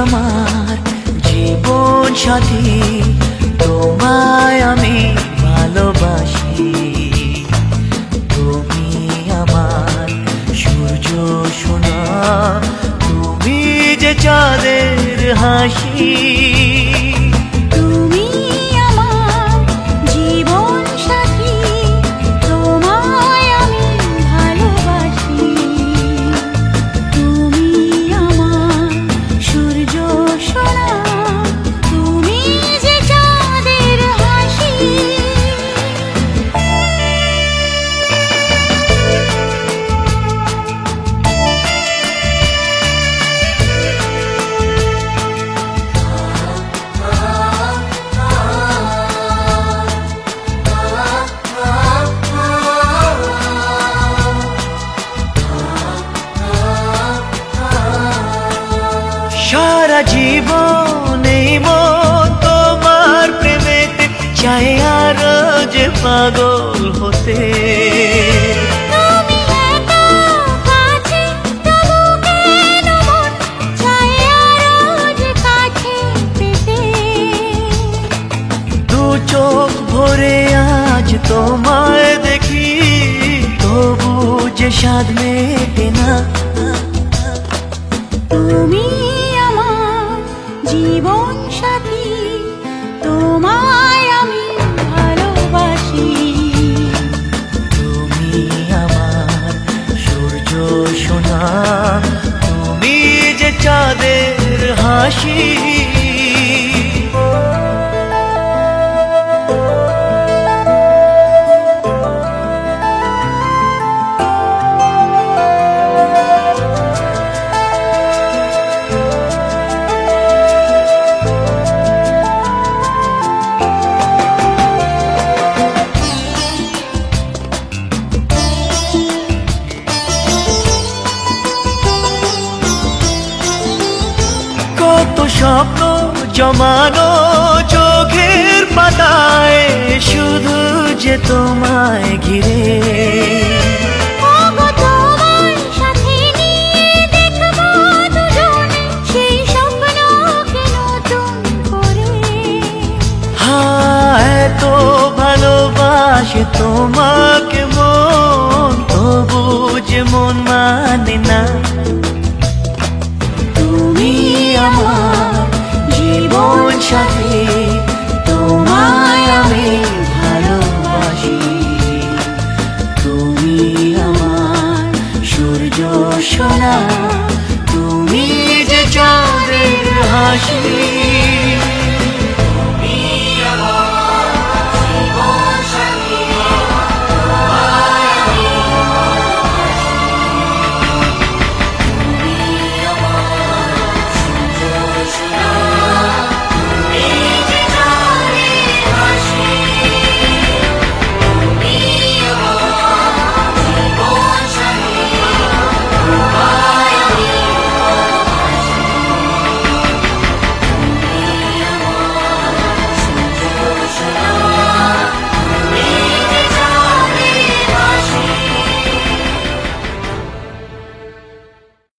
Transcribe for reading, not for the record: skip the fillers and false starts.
আমার জীবন সাথী, তোমায় আমি ভালোবাসি। তুমি আমার সূর্য সোনা, তুমি যে চাঁদের হাসি। সারা জীবনে মন তোমার প্রেমেতে চাই আরো যে পাগল হতে। দু চোখ ভরে আজ তোমায় দেখি, তবু যে স্বাদ মেটে না। তুমি জীবন সাথী, তোমায় আমি ভালোবাসি। তুমি আমার সূর্য সোনা, তুমি যে চাঁদের হাসি। কত স্বপ্ন জমানো চোখের পাতায়, শুধু যে তোমায় ঘিরে। এত ভালোবাসে তোমাকে মন, তবু যে মন মানে না। তুমি আমার জীবন সাথী, তোমায় আমি ভালোবাসি। তুমি আমার সূর্য সোনা, তুমি যে চাঁদের হাসি।